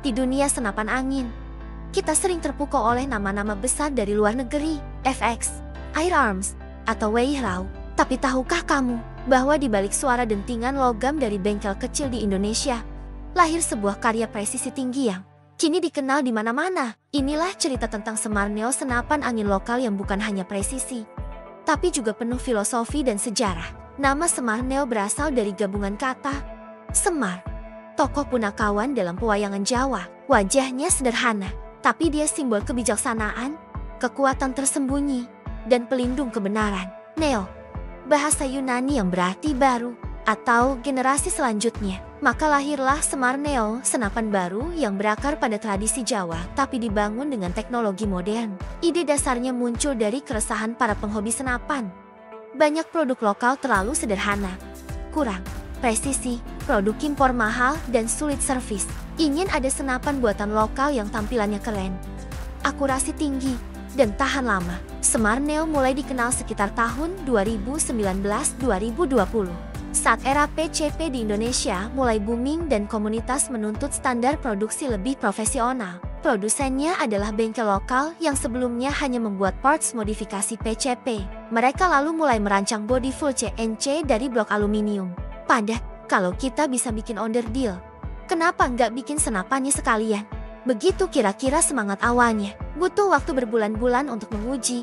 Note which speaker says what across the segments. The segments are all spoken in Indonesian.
Speaker 1: Di dunia senapan angin, kita sering terpukau oleh nama-nama besar dari luar negeri, FX, Air-Arms, atau Weihlau. Tapi tahukah kamu bahwa di balik suara dentingan logam dari bengkel kecil di Indonesia, lahir sebuah karya presisi tinggi yang kini dikenal di mana-mana. Inilah cerita tentang Semar Neo, senapan angin lokal yang bukan hanya presisi, tapi juga penuh filosofi dan sejarah. Nama Semar Neo berasal dari gabungan kata Semar, tokoh punakawan dalam pewayangan Jawa. Wajahnya sederhana, tapi dia simbol kebijaksanaan, kekuatan tersembunyi, dan pelindung kebenaran. Neo, bahasa Yunani yang berarti baru atau generasi selanjutnya. Maka lahirlah Semar Neo, senapan baru yang berakar pada tradisi Jawa tapi dibangun dengan teknologi modern. Ide dasarnya muncul dari keresahan para penghobi senapan. Banyak produk lokal terlalu sederhana, kurang presisi, produk impor mahal, dan sulit servis. Ingin ada senapan buatan lokal yang tampilannya keren, akurasi tinggi, dan tahan lama. Semar Neo mulai dikenal sekitar tahun 2019-2020. Saat era PCP di Indonesia mulai booming dan komunitas menuntut standar produksi lebih profesional. Produsennya adalah bengkel lokal yang sebelumnya hanya membuat parts modifikasi PCP. Mereka lalu mulai merancang bodi full CNC dari blok aluminium. Padat, kalau kita bisa bikin onderdil, kenapa nggak bikin senapannya sekalian? Begitu kira-kira semangat awalnya. Butuh waktu berbulan-bulan untuk menguji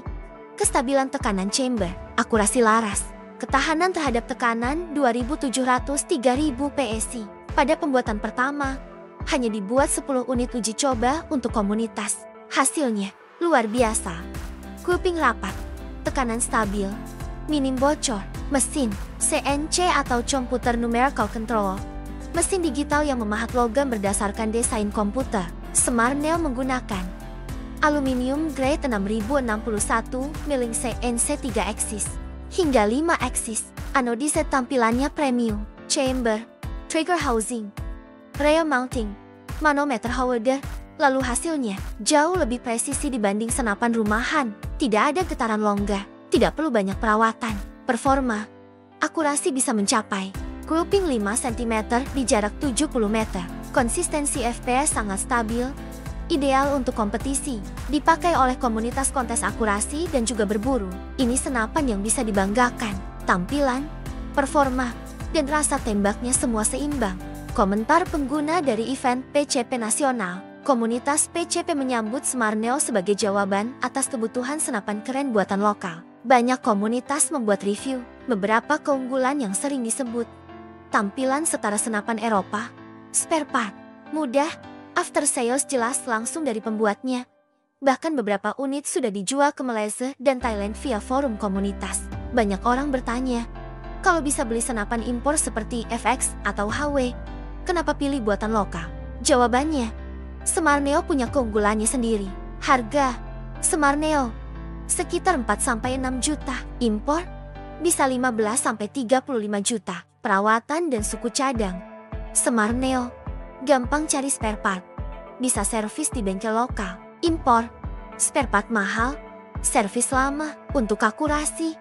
Speaker 1: kestabilan tekanan chamber, akurasi laras, ketahanan terhadap tekanan 2700-3000 PSI. Pada pembuatan pertama, hanya dibuat 10 unit uji coba untuk komunitas. Hasilnya luar biasa. Kuping rapat, tekanan stabil, minim bocor, mesin CNC atau Computer Numerical Control, mesin digital yang memahat logam berdasarkan desain komputer. Semar Neo menggunakan aluminium grade 6061 milling CNC 3 axis hingga 5 axis. Anodise tampilannya premium, chamber, trigger housing, rail mounting, manometer holder. Lalu hasilnya jauh lebih presisi dibanding senapan rumahan. Tidak ada getaran longgar, tidak perlu banyak perawatan. Performa, akurasi bisa mencapai kuping 5 cm di jarak 70 meter. Konsistensi FPS sangat stabil, ideal untuk kompetisi, dipakai oleh komunitas kontes akurasi dan juga berburu. Ini senapan yang bisa dibanggakan. Tampilan, performa, dan rasa tembaknya semua seimbang. Komentar pengguna dari event PCP nasional. Komunitas PCP menyambut Semar Neo sebagai jawaban atas kebutuhan senapan keren buatan lokal. Banyak komunitas membuat review. Beberapa keunggulan yang sering disebut: tampilan setara senapan Eropa, spare part mudah, after sales jelas langsung dari pembuatnya. Bahkan beberapa unit sudah dijual ke Malaysia dan Thailand via forum komunitas. Banyak orang bertanya, kalau bisa beli senapan impor seperti FX atau HW, kenapa pilih buatan lokal? Jawabannya, Semar Neo punya keunggulannya sendiri. Harga Semar Neo sekitar 4-6 juta, impor bisa 15-35 juta. Perawatan dan suku cadang, Semar Neo gampang cari spare part, bisa servis di bengkel lokal. Impor, spare part mahal, servis lama. Untuk akurasi,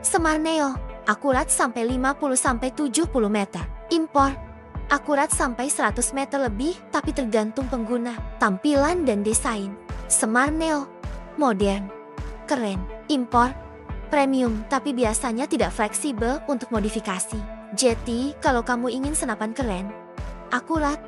Speaker 1: Semar Neo akurat sampai 50-70 meter. Impor, akurat sampai 100 meter lebih, tapi tergantung pengguna. Tampilan dan desain, Semar Neo modern, keren. Impor, premium, tapi biasanya tidak fleksibel untuk modifikasi. Jadi, kalau kamu ingin senapan keren, akurat,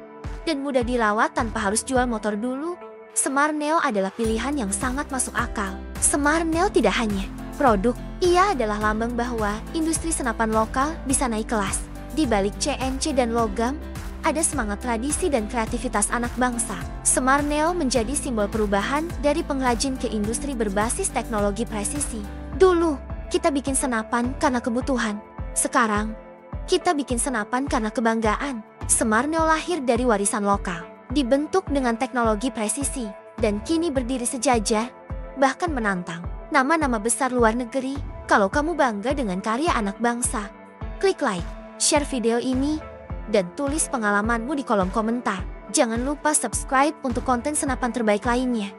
Speaker 1: dan mudah dirawat tanpa harus jual motor dulu, Semar Neo adalah pilihan yang sangat masuk akal. Semar Neo tidak hanya produk, ia adalah lambang bahwa industri senapan lokal bisa naik kelas. Di balik CNC dan logam, ada semangat tradisi dan kreativitas anak bangsa. Semar Neo menjadi simbol perubahan dari pengrajin ke industri berbasis teknologi presisi. Dulu, kita bikin senapan karena kebutuhan. Sekarang, kita bikin senapan karena kebanggaan. Semar Neo lahir dari warisan lokal, dibentuk dengan teknologi presisi, dan kini berdiri sejajar, bahkan menantang nama-nama besar luar negeri. Kalau kamu bangga dengan karya anak bangsa, klik like, share video ini, dan tulis pengalamanmu di kolom komentar. Jangan lupa subscribe untuk konten senapan terbaik lainnya.